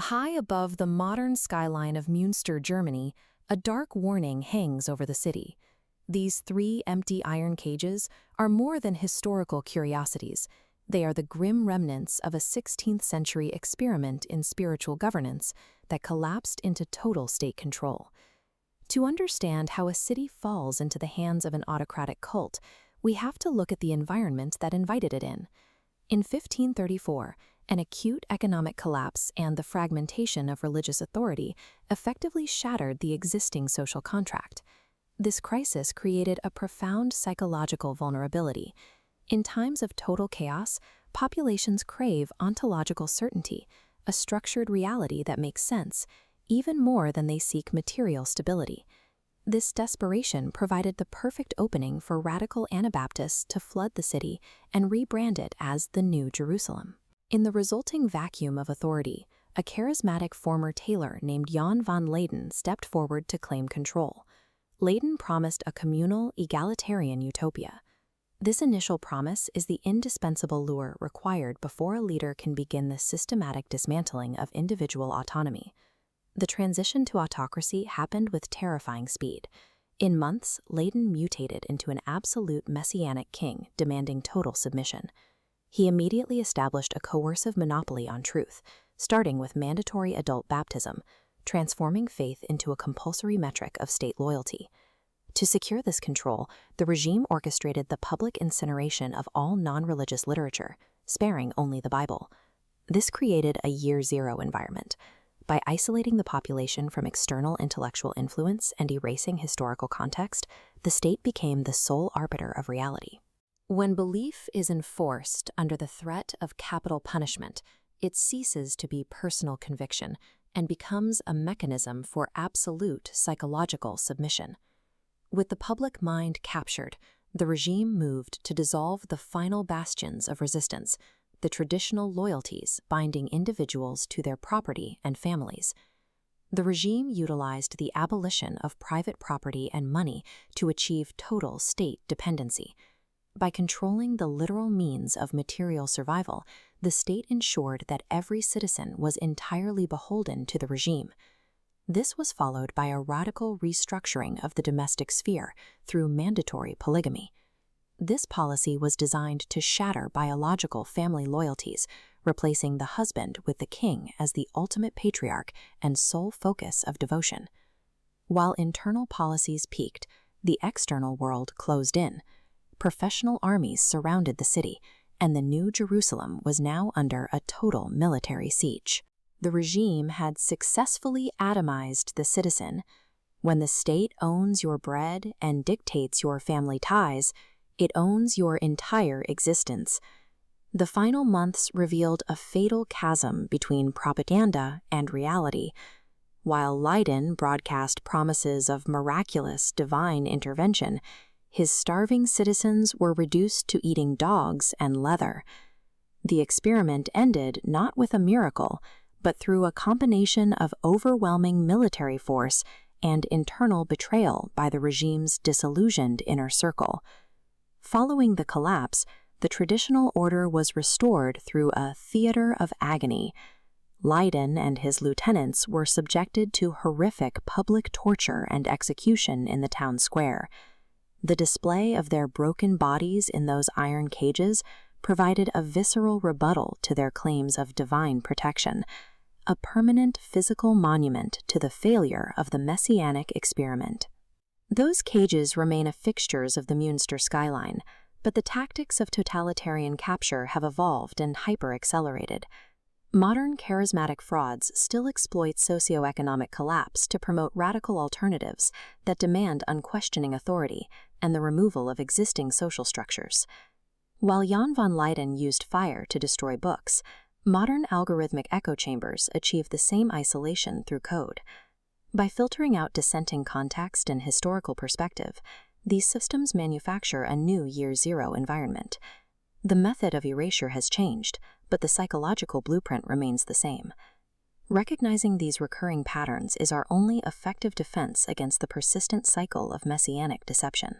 High above the modern skyline of Münster, Germany, a dark warning hangs over the city. These three empty iron cages are more than historical curiosities. They are the grim remnants of a 16th-century experiment in spiritual governance that collapsed into total state control. To understand how a city falls into the hands of an autocratic cult, we have to look at the environment that invited it in. In 1534, an acute economic collapse and the fragmentation of religious authority effectively shattered the existing social contract. This crisis created a profound psychological vulnerability. In times of total chaos, populations crave ontological certainty, a structured reality that makes sense, even more than they seek material stability. This desperation provided the perfect opening for radical Anabaptists to flood the city and rebrand it as the New Jerusalem. In the resulting vacuum of authority, a charismatic former tailor named Jan van Leyden stepped forward to claim control. Leyden promised a communal, egalitarian utopia. This initial promise is the indispensable lure required before a leader can begin the systematic dismantling of individual autonomy. The transition to autocracy happened with terrifying speed. In months, Leyden mutated into an absolute Messianic king demanding total submission. He immediately established a coercive monopoly on truth, starting with mandatory adult baptism, transforming faith into a compulsory metric of state loyalty. To secure this control, the regime orchestrated the public incineration of all non-religious literature, sparing only the Bible. This created a Year Zero environment. By isolating the population from external intellectual influence and erasing historical context, the state became the sole arbiter of reality. When belief is enforced under the threat of capital punishment, it ceases to be personal conviction and becomes a mechanism for absolute psychological submission. With the public mind captured, the regime moved to dissolve the final bastions of resistance, the traditional loyalties binding individuals to their property and families. The regime utilized the abolition of private property and money to achieve total state dependency. By controlling the literal means of material survival, the state ensured that every citizen was entirely beholden to the regime. This was followed by a radical restructuring of the domestic sphere through mandatory polygamy. This policy was designed to shatter biological family loyalties, replacing the husband with the king as the ultimate patriarch and sole focus of devotion. While internal policies peaked, the external world closed in. Professional armies surrounded the city, and the New Jerusalem was now under a total military siege. The regime had successfully atomized the citizen. When the state owns your bread and dictates your family ties, it owns your entire existence. The final months revealed a fatal chasm between propaganda and reality. While Leyden broadcast promises of miraculous divine intervention, his starving citizens were reduced to eating dogs and leather. The experiment ended not with a miracle, but through a combination of overwhelming military force and internal betrayal by the regime's disillusioned inner circle. Following the collapse, the traditional order was restored through a theater of agony. Leyden and his lieutenants were subjected to horrific public torture and execution in the town square. The display of their broken bodies in those iron cages provided a visceral rebuttal to their claims of divine protection, a permanent physical monument to the failure of the Messianic experiment. Those cages remain fixtures of the Münster skyline, but the tactics of totalitarian capture have evolved and hyper-accelerated. Modern charismatic frauds still exploit socio-economic collapse to promote radical alternatives that demand unquestioning authority and the removal of existing social structures. While Jan van Leyden used fire to destroy books, modern algorithmic echo chambers achieve the same isolation through code. By filtering out dissenting context and historical perspective, these systems manufacture a new Year Zero environment. The method of erasure has changed, but the psychological blueprint remains the same. Recognizing these recurring patterns is our only effective defense against the persistent cycle of messianic deception.